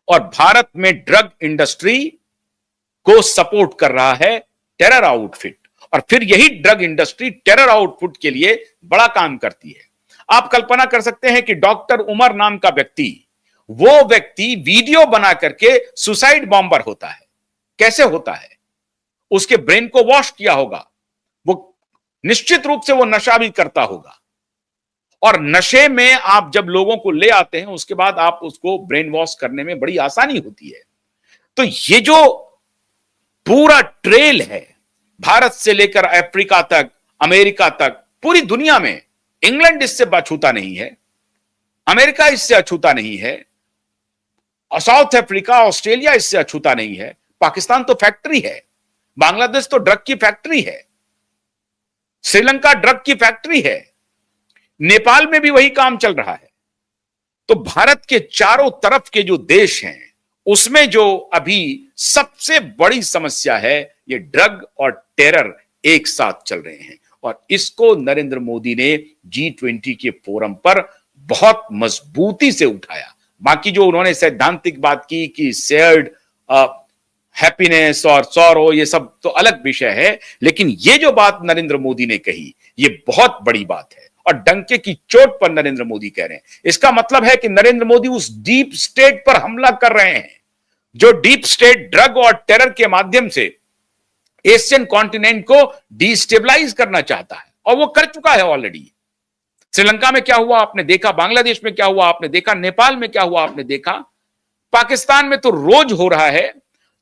और भारत में drug industry को सपोर्ट कर रहा है टेरर आउटफिट, और फिर यही ड्रग इंडस्ट्री टेरर आउटफिट के लिए बड़ा काम करती है। आप कल्पना कर सकते हैं कि डॉक्टर उमर नाम का व्यक्ति, वो व्यक्ति वीडियो बना करके सुसाइड बॉम्बर होता है। कैसे होता है? उसके ब्रेन को वॉश किया होगा, वो निश्चित रूप से वो नशा भी करता होगा, और नशे में आप जब लोगों को ले आते हैं उसके बाद आप उसको ब्रेन वॉश करने में बड़ी आसानी होती है। तो ये जो पूरा ट्रेल है, भारत से लेकर अफ्रीका तक, अमेरिका तक, पूरी दुनिया में, इंग्लैंड इससे अछूता नहीं है, अमेरिका इससे अछूता नहीं है, और साउथ अफ्रीका, ऑस्ट्रेलिया इससे अछूता नहीं है। पाकिस्तान तो फैक्ट्री है, बांग्लादेश तो ड्रग की फैक्ट्री है, श्रीलंका ड्रग की फैक्ट्री है, नेपाल में भी वही काम चल रहा है। तो भारत के चारों तरफ के जो देश हैं उसमें जो अभी सबसे बड़ी समस्या है, ये ड्रग और टेरर एक साथ चल रहे हैं, और इसको नरेंद्र मोदी ने G20 के फोरम पर बहुत मजबूती से उठाया। बाकी जो उन्होंने सैद्धांतिक बात की कि शेयर्ड हैप्पीनेस और सौरो, ये सब तो अलग विषय है, लेकिन ये जो बात नरेंद्र मोदी ने कही, ये बहुत बड़ी बात है, और डंके की चोट पर नरेंद्र मोदी कह रहे हैं। इसका मतलब है कि नरेंद्र मोदी उस डीप स्टेट पर हमला कर रहे हैं जो डीप स्टेट ड्रग और टेरर के माध्यम से एशियन कॉन्टिनेंट को डिस्टेबलाइज करना चाहता है, और वो कर चुका है ऑलरेडी। श्रीलंका में क्या हुआ आपने देखा, बांग्लादेश में क्या हुआ आपने देखा, नेपाल में क्या हुआ आपने देखा, पाकिस्तान में तो रोज हो रहा है।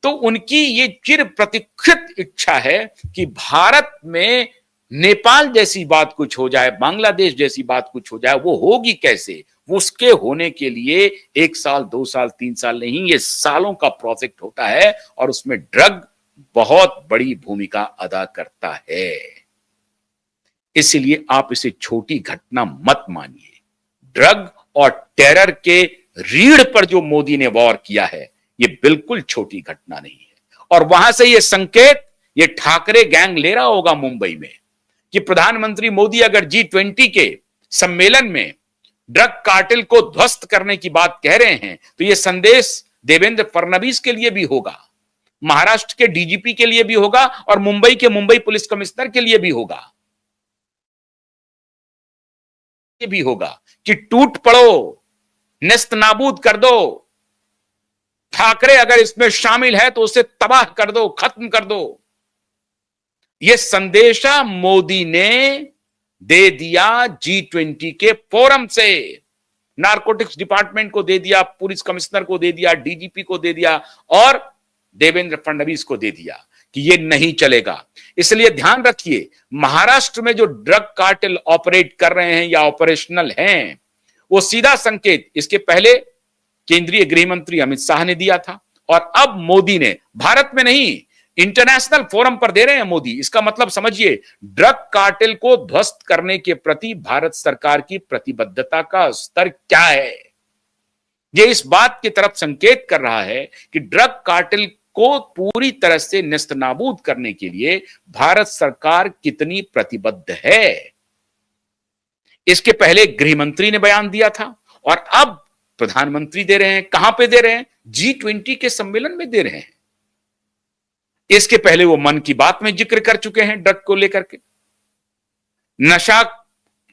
तो उनकी ये चिर प्रतीक्षित इच्छा है कि भारत में नेपाल जैसी बात कुछ हो जाए, बांग्लादेश जैसी बात कुछ हो जाए। वो होगी कैसे? वो उसके होने के लिए 1 साल, 2 साल, 3 साल नहीं, ये सालों का प्रोजेक्ट होता है, और उसमें ड्रग बहुत बड़ी भूमिका अदा करता है। इसलिए आप इसे छोटी घटना मत मानिए। ड्रग और टेरर के रीढ़ पर जो मोदी ने वॉर किया है, ये बिल्कुल छोटी घटना नहीं है। और वहां से ये संकेत ये ठाकरे गैंग ले रहा होगा मुंबई में कि प्रधानमंत्री मोदी अगर G20 के सम्मेलन में ड्रग कार्टेल को ध्वस्त करने की बात कह रहे हैं, तो यह संदेश देवेंद्र फडणवीस के लिए भी होगा, महाराष्ट्र के डीजीपी के लिए भी होगा, और मुंबई के मुंबई पुलिस कमिश्नर के लिए भी होगा। ये भी होगा कि टूट पड़ो, नेस्त नाबूद कर दो। ठाकरे अगर इसमें शामिल है तो उसे तबाह कर दो, खत्म कर दो। यह संदेशा मोदी ने दे दिया G20 के फोरम से, नारकोटिक्स डिपार्टमेंट को दे दिया, पुलिस कमिश्नर को दे दिया, डीजीपी को दे दिया, और देवेंद्र फडणवीस को दे दिया कि यह नहीं चलेगा। इसलिए ध्यान रखिए, महाराष्ट्र में जो ड्रग कार्टेल ऑपरेट कर रहे हैं या ऑपरेशनल हैं, वो सीधा संकेत इसके पहले केंद्रीय गृह मंत्री अमित शाह ने दिया था, और अब मोदी ने, भारत में नहीं, इंटरनेशनल फोरम पर दे रहे हैं मोदी। इसका मतलब समझिए, ड्रग कार्टेल को ध्वस्त करने के प्रति भारत सरकार की प्रतिबद्धता का स्तर क्या है। यह इस बात की तरफ संकेत कर रहा है कि ड्रग कार्टेल को पूरी तरह से नेस्तनाबूद करने के लिए भारत सरकार कितनी प्रतिबद्ध है। इसके पहले गृह मंत्री ने बयान दिया था, और अब प्रधानमंत्री दे रहे हैं। कहां पे दे रहे हैं? G20 के सम्मेलन में दे रहे हैं। इसके पहले वो मन की बात में जिक्र कर चुके हैं ड्रग को लेकर के। नशा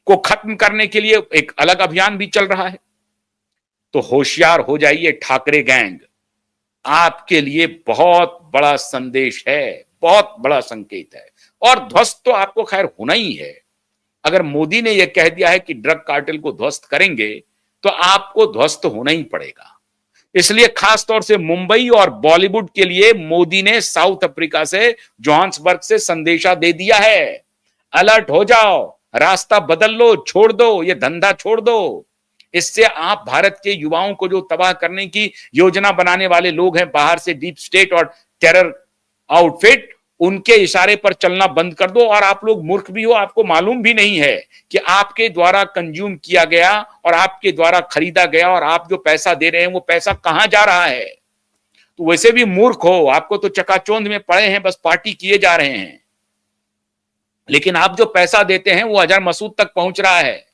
को खत्म करने के लिए एक अलग अभियान भी चल रहा है। तो होशियार हो जाइए ठाकरे गैंग, आपके लिए बहुत बड़ा संदेश है, बहुत बड़ा संकेत है। और ध्वस्त तो आपको खैर होना ही है। अगर मोदी ने यह कह दिया है कि ड्रग कार्टेल को ध्वस्त करेंगे, तो आपको ध्वस्त होना ही पड़ेगा। इसलिए खास तौर से मुंबई और बॉलीवुड के लिए मोदी ने साउथ अफ्रीका से, जोहान्सबर्ग से संदेशा दे दिया है, अलर्ट हो जाओ, रास्ता बदल लो, छोड़ दो, ये धंधा छोड़ दो। इससे आप भारत के युवाओं को जो तबाह करने की योजना बनाने वाले लोग हैं बाहर से, डीप स्टेट और टेरर आउटफिट, उनके इशारे पर चलना बंद कर दो। और आप लोग मूर्ख भी हो, आपको मालूम भी नहीं है कि आपके द्वारा कंज्यूम किया गया और आपके द्वारा खरीदा गया और आप जो पैसा दे रहे हैं वो पैसा कहां जा रहा है। तो वैसे भी मूर्ख हो, आपको तो चकाचौंध में पड़े हैं, बस पार्टी किए जा रहे हैं। लेकिन आप जो पैसा देते हैं वो अजर मसूद तक पहुंच रहा है।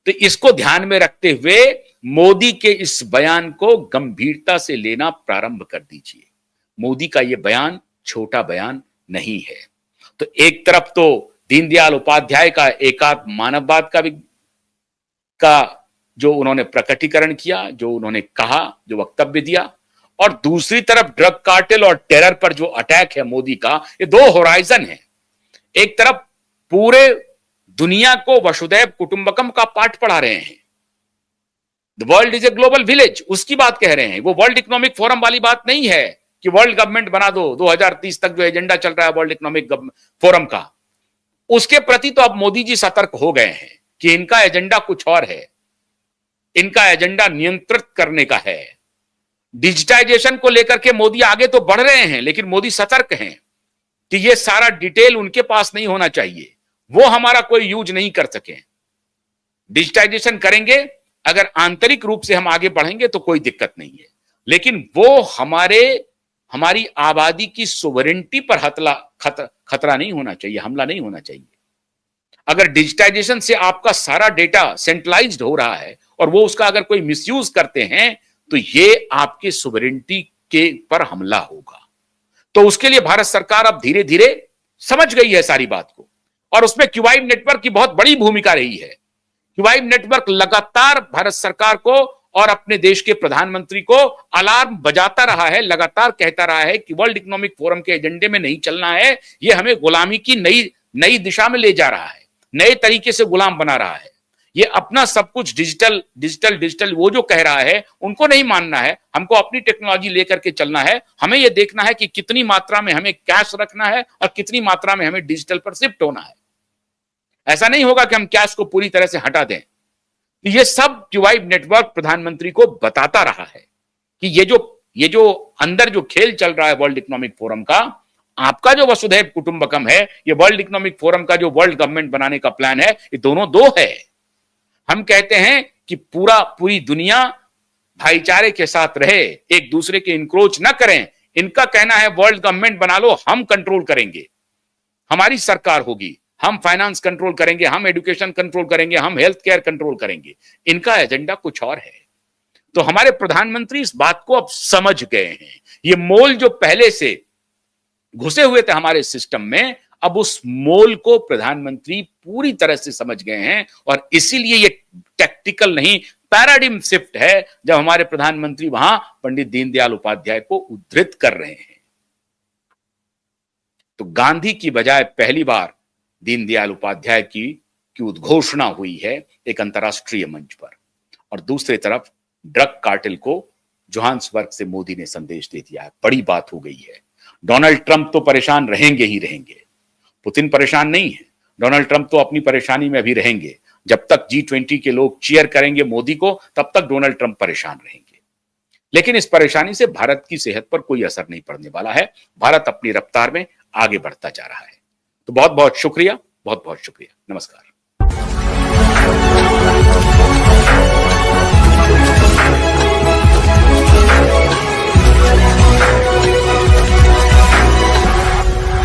तो इसको ध्यान में रखते हुए मोदी के इस बयान को गंभीरता से लेना प्रारंभ कर दीजिए। मोदी का यह बयान छोटा बयान नहीं है। तो एक तरफ तो दीनदयाल उपाध्याय का एकात्म मानववाद का जो उन्होंने प्रकटीकरण किया, जो उन्होंने कहा, जो वक्तव्य दिया, और दूसरी तरफ ड्रग कार्टेल और टेरर पर जो अटैक है मोदी का, ये दो होराइजन है। एक तरफ पूरे दुनिया को वसुधैव कुटुंबकम का पाठ पढ़ा रहे हैं, the world is a global village, उसकी बात कह रहे हैं। वो वर्ल्ड इकोनॉमिक फोरम वाली बात नहीं है कि वर्ल्ड गवर्नमेंट बना दो 2030 तक, जो एजेंडा चल रहा है वर्ल्ड इकोनॉमिक फोरम का, उसके प्रति तो अब मोदी जी सतर्क हो गए हैं कि इनका एजेंडा कुछ और है। इनका एजेंडा नियंत्रित करने का है। डिजिटाइजेशन को लेकर के मोदी आगे तो बढ़ रहे हैं, लेकिन मोदी सतर्क हैं कि यह सारा डिटेल उनके पास नहीं होना चाहिए, वो हमारा कोई यूज नहीं कर सके। डिजिटाइजेशन करेंगे, अगर आंतरिक रूप से हम आगे बढ़ेंगे तो कोई दिक्कत नहीं है, लेकिन वो हमारी आबादी की सोवरेंटी पर खतरा नहीं होना चाहिए, हमला नहीं होना चाहिए। अगर डिजिटाइजेशन से आपका सारा डेटा सेंट्रलाइज्ड हो रहा है और वो उसका अगर कोई मिसयूज करते हैं, तो ये आपके सोवरेंटी के पर हमला होगा। तो उसके लिए भारत सरकार अब धीरे धीरे समझ गई है सारी बात को, और उसमें क्यूवाइब नेटवर्क की बहुत बड़ी भूमिका रही है। क्यूवाइब नेटवर्क लगातार भारत सरकार को और अपने देश के प्रधानमंत्री को अलार्म बजाता रहा है, लगातार कहता रहा है कि वर्ल्ड इकोनॉमिक फोरम के एजेंडे में नहीं चलना है, यह हमें गुलामी की नई दिशा में ले जा रहा है, नए तरीके से गुलाम बना रहा है। ये अपना सब कुछ डिजिटल वो जो कह रहा है उनको नहीं मानना है, हमको अपनी टेक्नोलॉजी लेकर के चलना है। हमें यह देखना है कि कितनी मात्रा में हमें कैश रखना है और कितनी मात्रा में हमें डिजिटल पर शिफ्ट होना है। ऐसा नहीं होगा कि हम कैश को पूरी तरह से हटा दें। ये सब क्यूवाइब नेटवर्क प्रधानमंत्री को बताता रहा है कि ये जो अंदर जो खेल चल रहा है वर्ल्ड इकोनॉमिक फोरम का, आपका जो वसुधैव कुटुंबकम है, ये वर्ल्ड इकोनॉमिक फोरम का जो वर्ल्ड गवर्नमेंट बनाने का प्लान है, ये दोनों दो है। हम कहते हैं कि पूरी दुनिया भाईचारे के साथ रहे, एक दूसरे के इंक्रोच ना करें। इनका कहना है वर्ल्ड गवर्नमेंट बना लो, हम कंट्रोल करेंगे, हमारी सरकार होगी, हम फाइनेंस कंट्रोल करेंगे, हम एजुकेशन कंट्रोल करेंगे, हम हेल्थ केयर कंट्रोल करेंगे। इनका एजेंडा कुछ और है। तो हमारे प्रधानमंत्री इस बात को अब समझ गए हैं। ये मोल जो पहले से घुसे हुए थे हमारे सिस्टम में, अब उस मोल को प्रधानमंत्री पूरी तरह से समझ गए हैं, और इसीलिए ये टैक्टिकल नहीं, पैराडिम शिफ्ट है जब हमारे प्रधानमंत्री वहां पंडित दीनदयाल उपाध्याय को उद्धृत कर रहे हैं। तो गांधी की बजाय पहली बार दीनदयाल उपाध्याय की उद्घोषणा हुई है एक अंतरराष्ट्रीय मंच पर, और दूसरी तरफ ड्रग कार्टेल को जोहान्सबर्ग से मोदी ने संदेश दे दिया है। बड़ी बात हो गई है। डोनाल्ड ट्रंप तो परेशान रहेंगे ही रहेंगे, पुतिन परेशान नहीं है। डोनाल्ड ट्रंप तो अपनी परेशानी में भी रहेंगे। जब तक G20 के लोग चीयर करेंगे मोदी को, तब तक डोनाल्ड ट्रंप परेशान रहेंगे। लेकिन इस परेशानी से भारत की सेहत पर कोई असर नहीं पड़ने वाला है। भारत अपनी रफ्तार में आगे बढ़ता जा रहा है। तो बहुत बहुत शुक्रिया, बहुत बहुत शुक्रिया। नमस्कार।